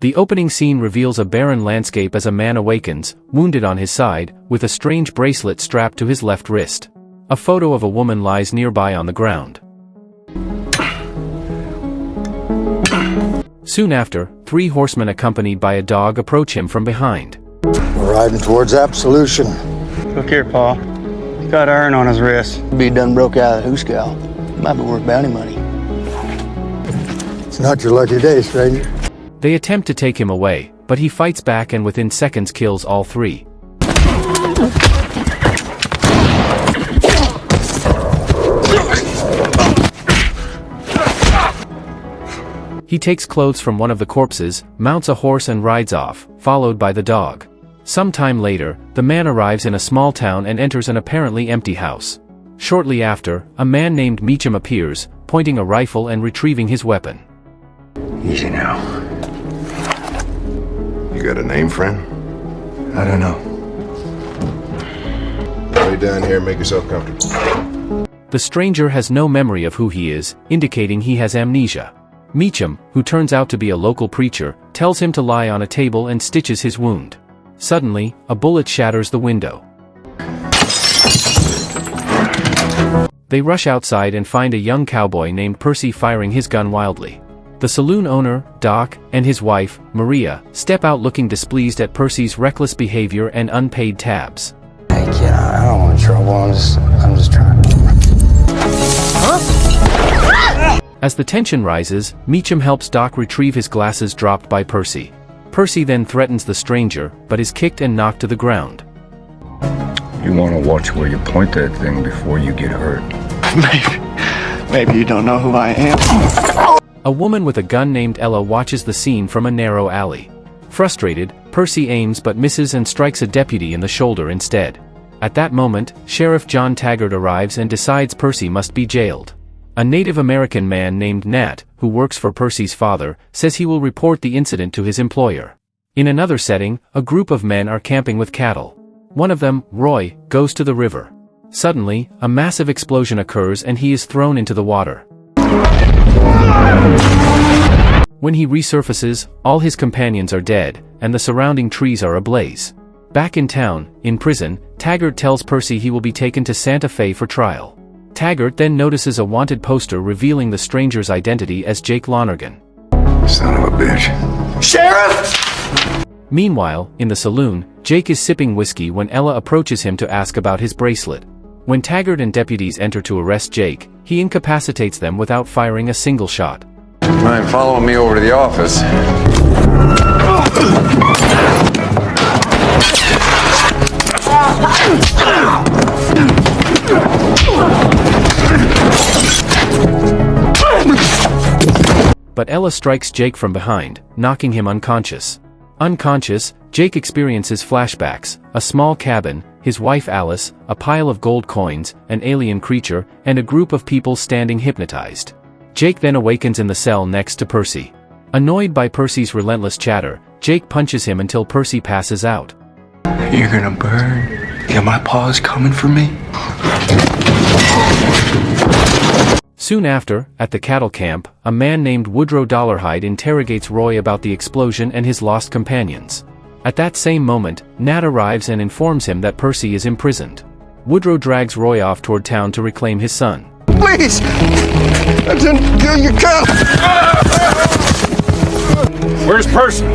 The opening scene reveals a barren landscape as a man awakens, wounded on his side, with a strange bracelet strapped to his left wrist. A photo of a woman lies nearby on the ground. Soon after, 3 horsemen accompanied by a dog approach him from behind. We're riding towards absolution. Look here, Paul. He's got iron on his wrist. Be done broke out of the hooscow. Might be worth bounty money. It's not your lucky day, stranger. They attempt to take him away, but he fights back and within seconds kills all 3. He takes clothes from one of the corpses, mounts a horse and rides off, followed by the dog. Some time later, the man arrives in a small town and enters an apparently empty house. Shortly after, a man named Meacham appears, pointing a rifle and retrieving his weapon. Easy now. You got a name, friend? I don't know. Lay down here and make yourself comfortable. The stranger has no memory of who he is, indicating he has amnesia. Meacham, who turns out to be a local preacher, tells him to lie on a table and stitches his wound. Suddenly, a bullet shatters the window. They rush outside and find a young cowboy named Percy firing his gun wildly. The saloon owner, Doc, and his wife, Maria, step out looking displeased at Percy's reckless behavior and unpaid tabs. Hey kid, I don't want trouble. I'm just trying to... Huh? As the tension rises, Meacham helps Doc retrieve his glasses dropped by Percy. Percy then threatens the stranger, but is kicked and knocked to the ground. You want to watch where you point that thing before you get hurt. Maybe you don't know who I am. A woman with a gun named Ella watches the scene from a narrow alley. Frustrated, Percy aims but misses and strikes a deputy in the shoulder instead. At that moment, Sheriff John Taggart arrives and decides Percy must be jailed. A Native American man named Nat, who works for Percy's father, says he will report the incident to his employer. In another setting, a group of men are camping with cattle. One of them, Roy, goes to the river. Suddenly, a massive explosion occurs and he is thrown into the water. When he resurfaces, all his companions are dead, and the surrounding trees are ablaze. Back in town, in prison, Taggart tells Percy he will be taken to Santa Fe for trial. Taggart then notices a wanted poster revealing the stranger's identity as Jake Lonergan. Son of a bitch. Sheriff! Meanwhile, in the saloon, Jake is sipping whiskey when Ella approaches him to ask about his bracelet. When Taggart and deputies enter to arrest Jake, he incapacitates them without firing a single shot. Mind following me over to the office? But Ella strikes Jake from behind, knocking him unconscious. Unconscious, Jake experiences flashbacks, a small cabin, his wife Alice, a pile of gold coins, an alien creature, and a group of people standing hypnotized. Jake then awakens in the cell next to Percy. Annoyed by Percy's relentless chatter, Jake punches him until Percy passes out. You're gonna burn. Yeah, my paws coming for me. Soon after, at the cattle camp, a man named Woodrow Dollarhide interrogates Roy about the explosion and his lost companions. At that same moment, Nat arrives and informs him that Percy is imprisoned. Woodrow drags Roy off toward town to reclaim his son. Please! I didn't kill your cow! Where's Percy?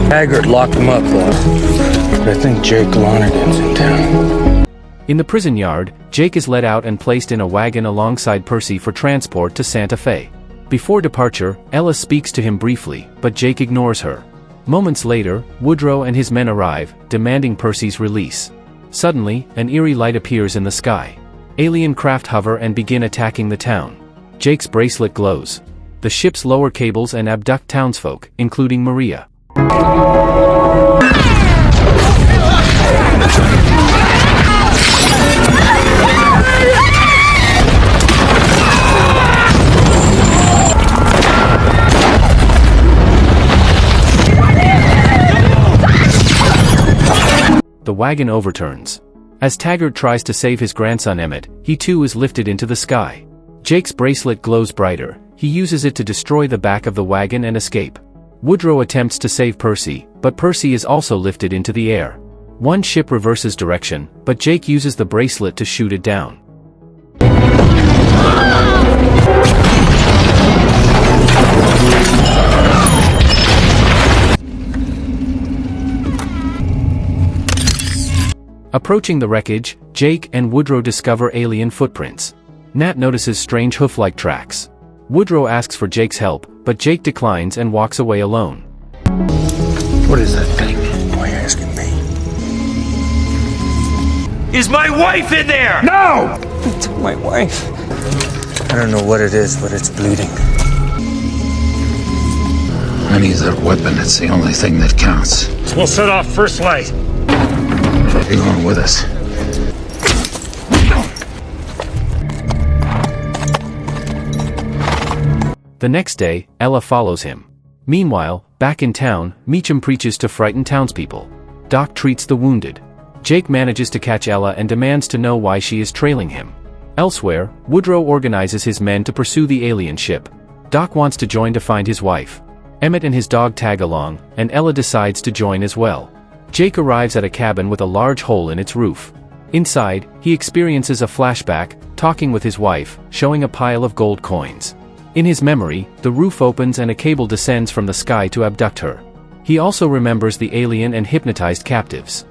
Taggart locked him up, though. But I think Jake Lonergan's in town. In the prison yard, Jake is led out and placed in a wagon alongside Percy for transport to Santa Fe. Before departure, Ella speaks to him briefly, but Jake ignores her. Moments later, Woodrow and his men arrive, demanding Percy's release. Suddenly, an eerie light appears in the sky. Alien craft hover and begin attacking the town. Jake's bracelet glows. The ships lower cables and abduct townsfolk, including Maria. The wagon overturns. As Taggart tries to save his grandson Emmett, he too is lifted into the sky. Jake's bracelet glows brighter. He uses it to destroy the back of the wagon and escape. Woodrow attempts to save Percy, but Percy is also lifted into the air. One ship reverses direction, but Jake uses the bracelet to shoot it down. Approaching the wreckage, Jake and Woodrow discover alien footprints. Nat notices strange hoof-like tracks. Woodrow asks for Jake's help, but Jake declines and walks away alone. What is that thing? Why are you asking me? Is my wife in there? No! It took my wife. I don't know what it is, but it's bleeding. I need that weapon. It's the only thing that counts. We'll set off first light. You're going with us. The next day, Ella follows him. Meanwhile, back in town, Meacham preaches to frighten townspeople. Doc treats the wounded. Jake manages to catch Ella and demands to know why she is trailing him. Elsewhere, Woodrow organizes his men to pursue the alien ship. Doc wants to join to find his wife. Emmett and his dog tag along, and Ella decides to join as well. Jake arrives at a cabin with a large hole in its roof. Inside, he experiences a flashback, talking with his wife, showing a pile of gold coins. In his memory, the roof opens and a cable descends from the sky to abduct her. He also remembers the alien and hypnotized captives.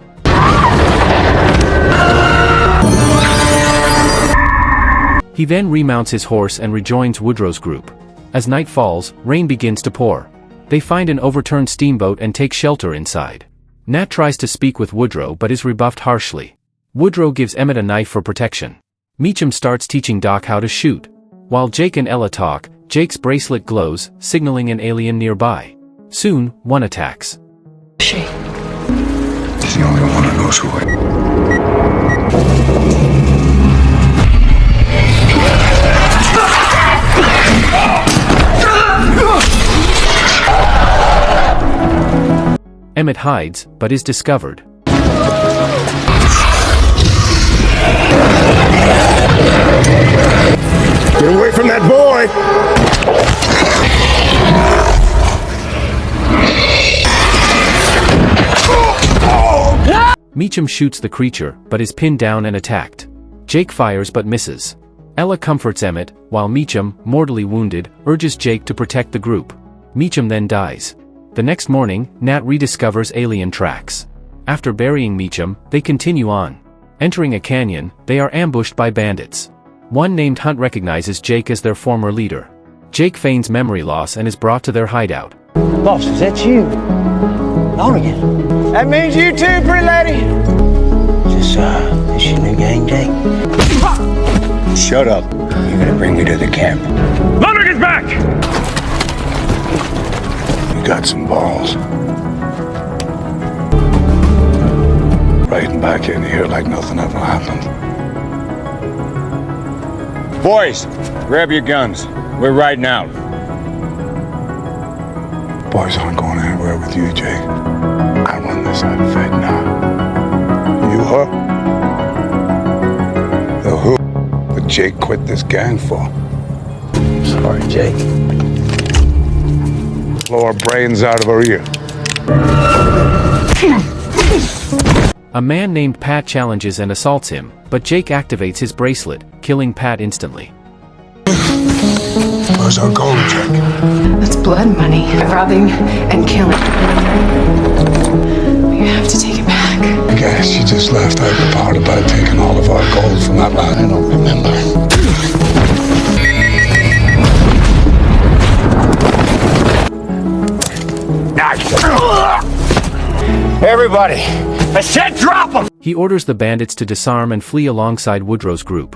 He then remounts his horse and rejoins Woodrow's group. As night falls, rain begins to pour. They find an overturned steamboat and take shelter inside. Nat tries to speak with Woodrow but is rebuffed harshly. Woodrow gives Emmett a knife for protection. Meacham starts teaching Doc how to shoot. While Jake and Ella talk, Jake's bracelet glows, signaling an alien nearby. Soon, one attacks. She's the only one who knows who I am. Emmett hides, but is discovered. Get away from that boy! Meacham shoots the creature, but is pinned down and attacked. Jake fires but misses. Ella comforts Emmett, while Meacham, mortally wounded, urges Jake to protect the group. Meacham then dies. The next morning, Nat rediscovers alien tracks. After burying Meacham, they continue on. Entering a canyon, they are ambushed by bandits. One named Hunt recognizes Jake as their former leader. Jake feigns memory loss and is brought to their hideout. Boss, is that you? Lonergan. That means you too, pretty lady. This your new gang, Jake? Shut up. You're gonna bring me to the camp. Lonergan's back! You got some balls. Riding back in here like nothing ever happened. Boys, grab your guns. We're riding out. Boys aren't going anywhere with you, Jake. I run this outfit now. You are? The who that Jake quit this gang for? Sorry, Jake. Blow our brains out of our ear. A man named Pat challenges and assaults him, but Jake activates his bracelet, killing Pat instantly. Where's our gold, Jake? That's blood money. Robbing and killing. We have to take it back. I guess you just left out the part about taking all of our gold from that man. I don't remember. Everybody, I said drop them! He orders the bandits to disarm and flee alongside Woodrow's group.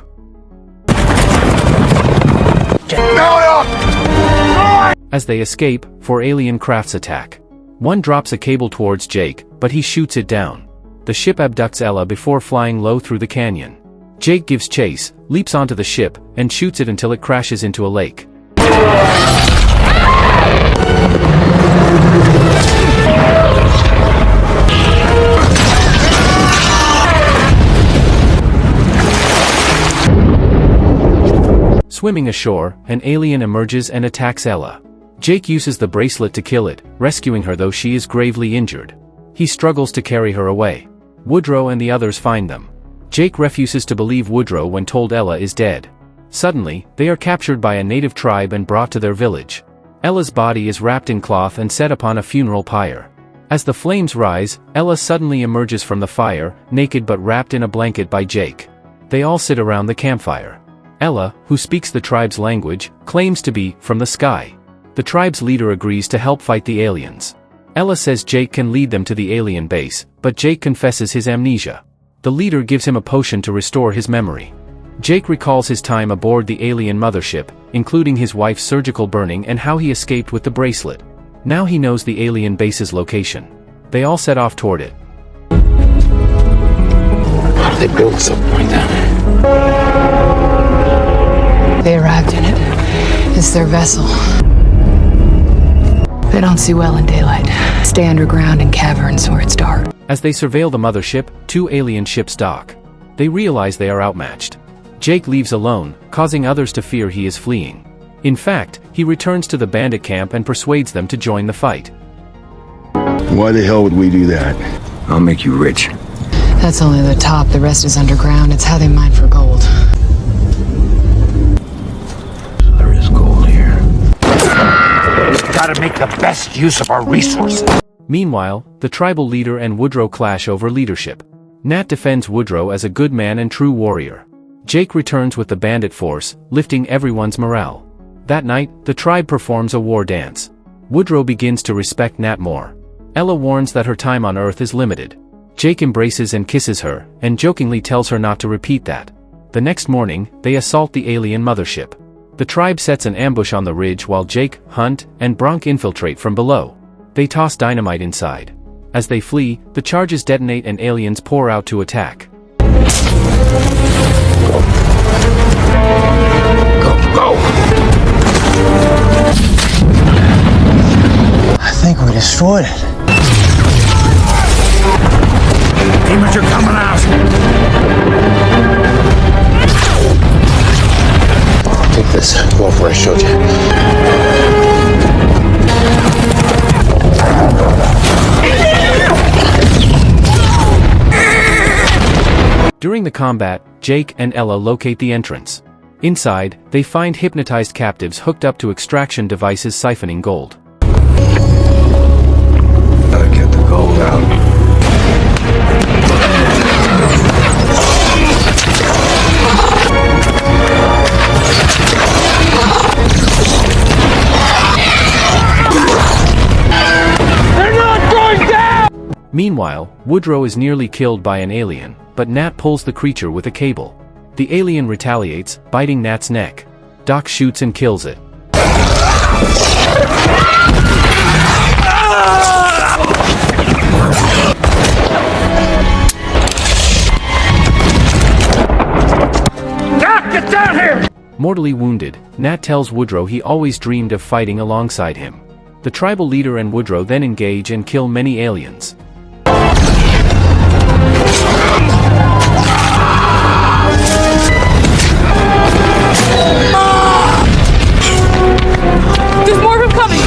As they escape, 4 alien crafts attack. One drops a cable towards Jake, but he shoots it down. The ship abducts Ella before flying low through the canyon. Jake gives chase, leaps onto the ship, and shoots it until it crashes into a lake. Swimming ashore, an alien emerges and attacks Ella. Jake uses the bracelet to kill it, rescuing her though she is gravely injured. He struggles to carry her away. Woodrow and the others find them. Jake refuses to believe Woodrow when told Ella is dead. Suddenly, they are captured by a native tribe and brought to their village. Ella's body is wrapped in cloth and set upon a funeral pyre. As the flames rise, Ella suddenly emerges from the fire, naked but wrapped in a blanket by Jake. They all sit around the campfire. Ella, who speaks the tribe's language, claims to be from the sky. The tribe's leader agrees to help fight the aliens. Ella says Jake can lead them to the alien base, but Jake confesses his amnesia. The leader gives him a potion to restore his memory. Jake recalls his time aboard the alien mothership, including his wife's surgical burning and how he escaped with the bracelet. Now he knows the alien base's location. They all set off toward it. How do they build something like that? They arrived in it. It's their vessel. They don't see well in daylight. Stay underground in caverns where it's dark. As they surveil the mothership, 2 alien ships dock. They realize they are outmatched. Jake leaves alone, causing others to fear he is fleeing. In fact, he returns to the bandit camp and persuades them to join the fight. Why the hell would we do that? I'll make you rich. That's only the top. The rest is underground. It's how they mine for gold. There is gold here. Gotta make the best use of our resources. Meanwhile, the tribal leader and Woodrow clash over leadership. Nat defends Woodrow as a good man and true warrior. Jake returns with the bandit force, lifting everyone's morale. That night, the tribe performs a war dance. Woodrow begins to respect Nat more. Ella warns that her time on Earth is limited. Jake embraces and kisses her, and jokingly tells her not to repeat that. The next morning, they assault the alien mothership. The tribe sets an ambush on the ridge while Jake, Hunt, and Bronk infiltrate from below. They toss dynamite inside. As they flee, the charges detonate and aliens pour out to attack. Go! I think we destroyed it. Demons are coming out! Take this. Go over where I showed you. During the combat, Jake and Ella locate the entrance. Inside, they find hypnotized captives hooked up to extraction devices siphoning gold. Gotta get the gold out. Meanwhile, Woodrow is nearly killed by an alien, but Nat pulls the creature with a cable. The alien retaliates, biting Nat's neck. Doc shoots and kills it. Doc, get down here! Mortally wounded, Nat tells Woodrow he always dreamed of fighting alongside him. The tribal leader and Woodrow then engage and kill many aliens. There's more of them coming!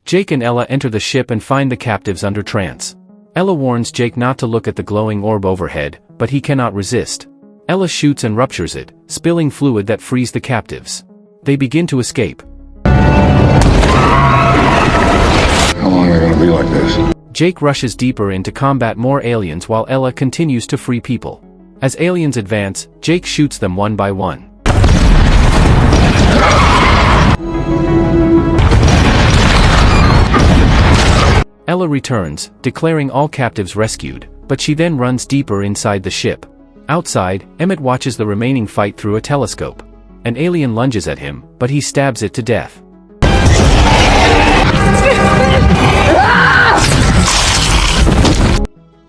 Jake and Ella enter the ship and find the captives under trance. Ella warns Jake not to look at the glowing orb overhead, but he cannot resist. Ella shoots and ruptures it, spilling fluid that frees the captives. They begin to escape. How long are they gonna be like this? Jake rushes deeper in to combat more aliens while Ella continues to free people. As aliens advance, Jake shoots them one by one. Ella returns, declaring all captives rescued, but she then runs deeper inside the ship. Outside, Emmett watches the remaining fight through a telescope. An alien lunges at him, but he stabs it to death.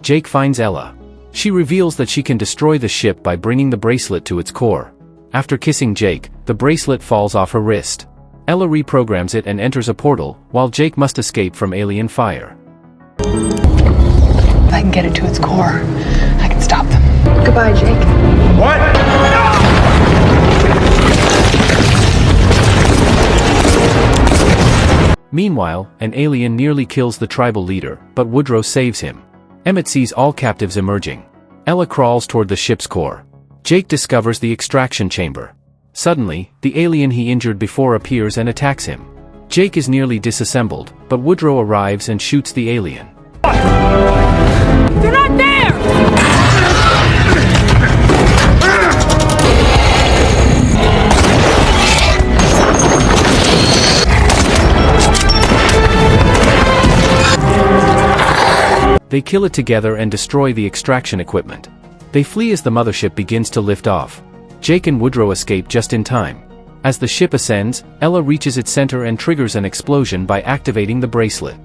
Jake finds Ella. She reveals that she can destroy the ship by bringing the bracelet to its core. After kissing Jake, the bracelet falls off her wrist. Ella reprograms it and enters a portal, while Jake must escape from alien fire. If I can get it to its core, I can stop them. Goodbye, Jake. What? No! Meanwhile, an alien nearly kills the tribal leader, but Woodrow saves him. Emmett sees all captives emerging. Ella crawls toward the ship's core. Jake discovers the extraction chamber. Suddenly, the alien he injured before appears and attacks him. Jake is nearly disassembled, but Woodrow arrives and shoots the alien. They're not there! They kill it together and destroy the extraction equipment. They flee as the mothership begins to lift off. Jake and Woodrow escape just in time. As the ship ascends, Ella reaches its center and triggers an explosion by activating the bracelet.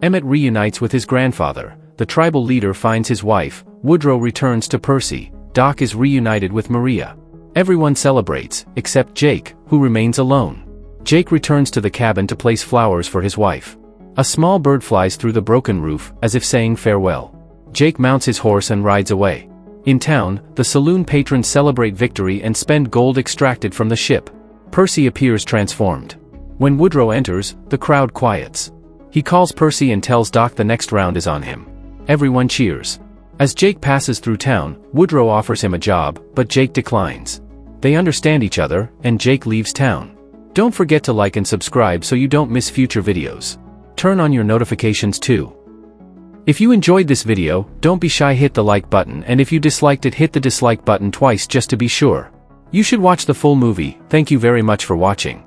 Emmett reunites with his grandfather. The tribal leader finds his wife. Woodrow returns to Percy. Doc is reunited with Maria. Everyone celebrates, except Jake, who remains alone. Jake returns to the cabin to place flowers for his wife. A small bird flies through the broken roof, as if saying farewell. Jake mounts his horse and rides away. In town, the saloon patrons celebrate victory and spend gold extracted from the ship. Percy appears transformed. When Woodrow enters, the crowd quiets. He calls Percy and tells Doc the next round is on him. Everyone cheers. As Jake passes through town, Woodrow offers him a job, but Jake declines. They understand each other, and Jake leaves town. Don't forget to like and subscribe so you don't miss future videos. Turn on your notifications too. If you enjoyed this video, don't be shy, hit the like button, and if you disliked it, hit the dislike button twice just to be sure. You should watch the full movie. Thank you very much for watching.